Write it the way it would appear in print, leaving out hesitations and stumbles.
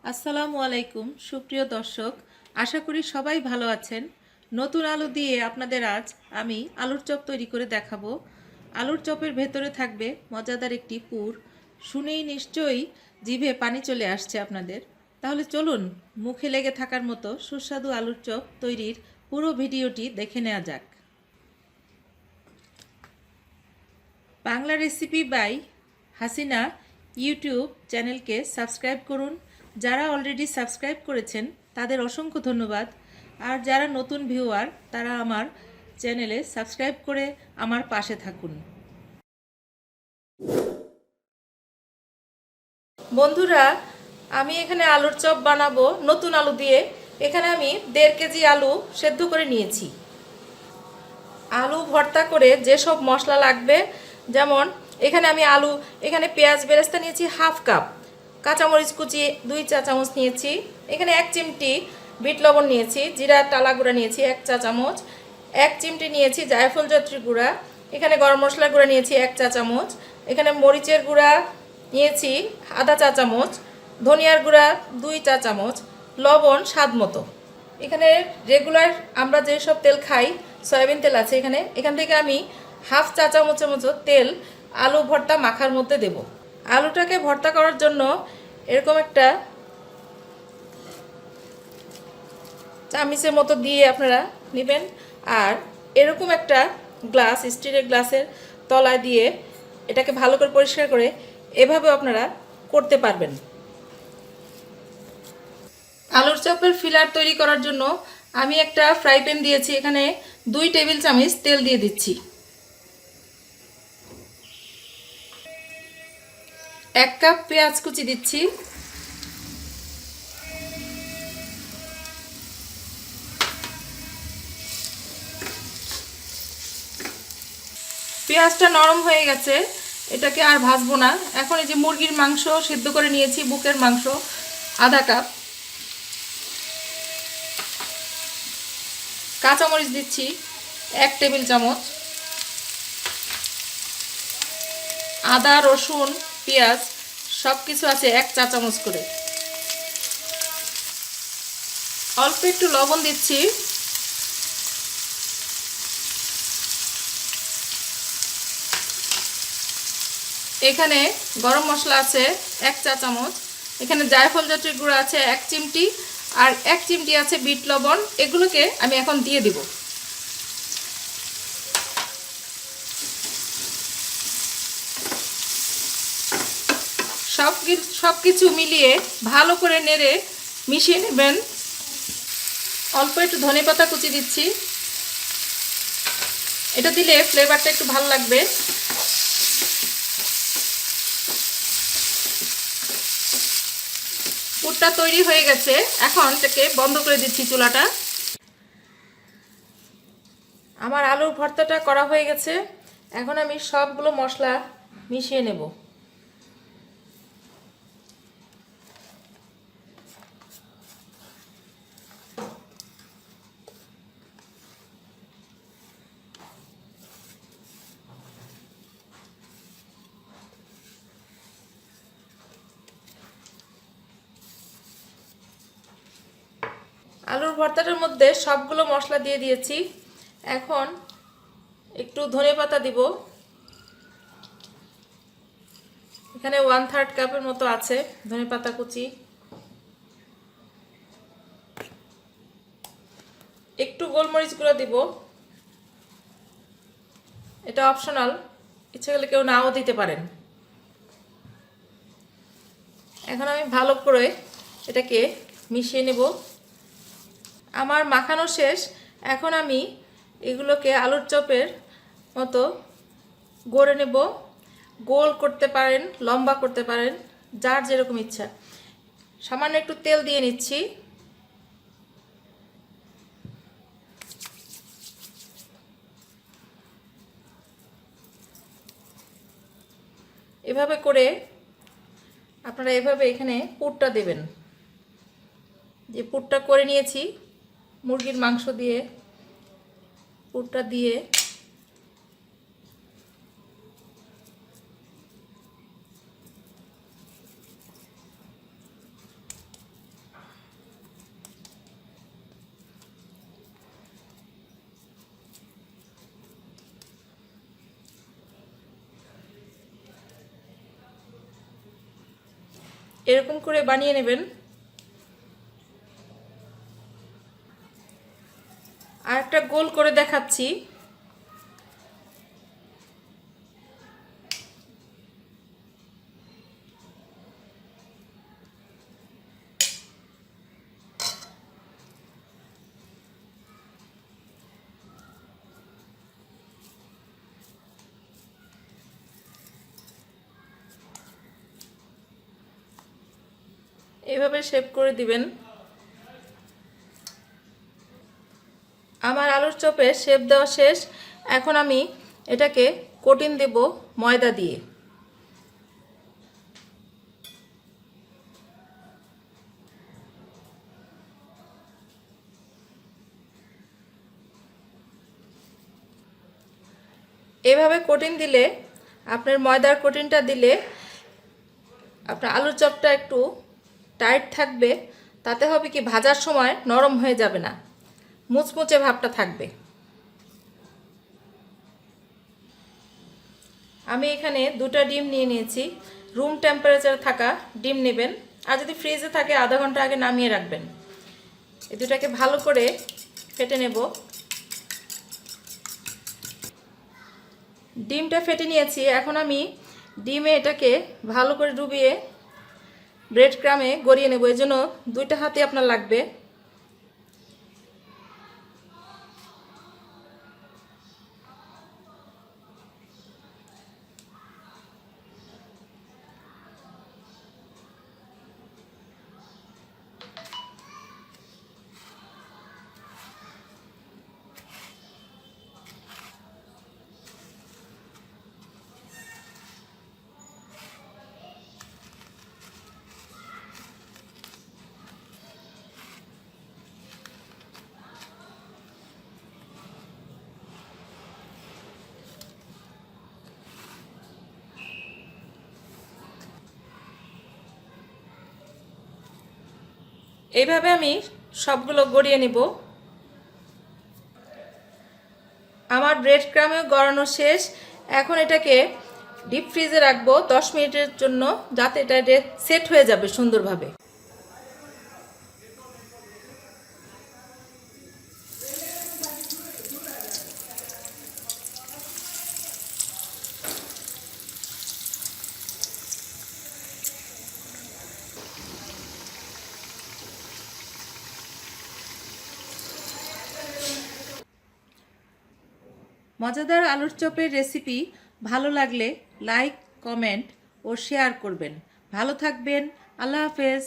আসসালামু আলাইকুম সুপ্রিয় দর্শক, আশা করি সবাই ভালো আছেন। নতুন আলু দিয়ে আপনাদের আজ আমি আলুর চপ তৈরি করে দেখাবো। আলুর চপের ভেতরে থাকবে মজাদার একটি পুর। শুনেই নিশ্চয়ই জিভে পানি চলে আসছে আপনাদের। তাহলে চলুন মুখে লেগে থাকার মতো সুস্বাদু আলুর চপ তৈরির পুরো ভিডিওটি দেখে নেওয়া যাক। Bangla recipe by Hasina YouTube চ্যানেলকে সাবস্ক্রাইব করুন। যারা অলরেডি সাবস্ক্রাইব করেছেন তাদের অসংখ্য ধন্যবাদ, আর যারা নতুন ভিউয়ার তারা আমার চ্যানেলে সাবস্ক্রাইব করে আমার পাশে থাকুন। বন্ধুরা, আমি এখানে আলুর চপ বানাবো নতুন আলু দিয়ে। এখানে আমি 1.5 কেজি আলু সেদ্ধ করে নিয়েছি। আলু ভর্তা করে যেসব মশলা লাগবে, যেমন এখানে পেঁয়াজ বেরেস্তা নিয়েছি হাফ কাপ, কাঁচামরিচ কুচি 2 চা চামচ নিয়েছি, এখানে 1 চিমটি বিট লবণ নিয়েছি, জিরা টালা গুঁড়া নিয়েছি 1 চা চামচ, 1 চিমটি নিয়েছি জায়ফল জয়ত্রী গুঁড়া, এখানে গরম মশলা গুঁড়া নিয়েছি 1 চা চামচ, এখানে মরিচের গুঁড়া নিয়েছি আধা চা চামচ, ধনিয়ার গুঁড়া 2 চা চামচ, লবণ স্বাদ মতো। এখানে রেগুলার আমরা যেসব তেল খাই সয়াবিন তেল আছে, এখান থেকে আমি হাফ চা চামচের মতো তেল আলু ভর্তা মাখার মধ্যে দেব। আলুটাকে ভর্তা করার জন্য এরকম একটা চামচের মতো দিয়ে আপনারা নেবেন, আর এরকম একটা গ্লাস, স্টিলের গ্লাসের তলায় দিয়ে এটাকে ভালো করে পরিষ্কার করে এভাবে আপনারা করতে পারবেন। আলুর চপের ফিলার তৈরি করার জন্য আমি একটা ফ্রাই প্যান দিয়েছি, এখানে 2 টেবিল চামচ তেল দিয়ে দিচ্ছি। 1 কাপ পেঁয়াজ কুচি দিচ্ছি, পেঁয়াজটা নরম হয়ে গেছে, এটাকে আর ভাজবো না। এখন এই যে মুরগির মাংস সিদ্ধ করে নিয়েছি, বুকের মাংস আধা কাপ, কাঁচামরিচ দিচ্ছি 1 টেবিল চামচ, আদা রসুন পেঁয়াজ সব কিছু আছে 1 চা চামচ করে, অল্প একটু লবণ দিচ্ছি, এখানে গরম মশলা আছে 1 চা চামচ, এখানে জায়ফল জয়ত্রী গুঁড়া আছে 1 চিমটি, আর 1 চিমটি আছে বিট লবণ। এগুলোকে আমি এখন দিয়ে দিব। সব কিছু মিলিয়ে ভালো করে নেড়ে মিশিয়ে নেবেন। অল্প একটু ধনেপাতা কুচি দিচ্ছি, এটা দিলে ফ্লেভারটা একটু ভালো লাগবে। পুরটা তৈরি হয়ে গেছে, এখন এটাকে বন্ধ করে দিচ্ছি চুলাটা। আমার আলুর ভর্তাটা করা হয়ে গেছে, এখন আমি সবগুলো মশলা মিশিয়ে নেব। আলুর ভর্তাটার মধ্যে সবগুলো মশলা দিয়ে দিয়েছি, এখন একটু ধনেপাতা দিব, এখানে 1/3 কাপের মতো আছে ধনেপাতা কুচি, একটু গোলমরিচ গুঁড়া দিব, এটা অপশনাল, ইচ্ছে করলে কেউ নাও দিতে পারেন। এখন আমি ভালো করে এটাকে মিশিয়ে নেব। আমার মাখানো শেষ, এখন আমি এগুলোকে আলুর চপের মতো গড়ে নেব। গোল করতে পারেন, লম্বা করতে পারেন, যার যেরকম ইচ্ছা। সামান্য একটু তেল দিয়ে নিচ্ছি, এভাবে করে আপনারা এভাবে এখানে পুরটা দেবেন। যে পুরটা করে নিয়েছি মুরগির মাংস দিয়ে, পুরটা দিয়ে এরকম করে বানিয়ে নেবেন। আর একটা গোল করে দেখাচ্ছি। এভাবে শেপ করে দিবেন। আমার আলুর চপের শেপ দেওয়া শেষ। এখন আমি এটাকে কোটিং দেব ময়দা দিয়ে। এভাবে কোটিং দিলে, আপনার ময়দার কোটিংটা দিলে আপনার আলুর চপটা একটু টাইট থাকবে। তাতে হবে কি, ভাজার সময় নরম হয়ে যাবে না, মুচমুচে ভাবটা থাকবে। আমি এখানে 2টা ডিম নিয়ে নিয়েছি। রুম টেম্পারেচারে থাকা ডিম নেবেন, আর যদি ফ্রিজে থাকে আধা ঘন্টা আগে নামিয়ে রাখবেন। এই দুটাকে ভালো করে ফেটে নেব। ডিমটা ফেটে নিয়েছি। এখন আমি ডিমে এটাকে ভালো করে ডুবিয়ে ব্রেড ক্রামে গড়িয়ে নেব। এর জন্য 2টা হাতে আপনার লাগবে। এইভাবে আমি সবগুলো গড়িয়ে নিব। আমার ব্রেড ক্রামেও গড়ানো শেষ। এখন এটাকে ডিপ ফ্রিজে রাখবো 10 মিনিটের জন্য, যাতে এটা সেট হয়ে যাবে সুন্দরভাবে। মজাদার আলুর চপের রেসিপি ভালো লাগলে লাইক, কমেন্ট ও শেয়ার করবেন। ভালো থাকবেন। আল্লাহ হাফেজ।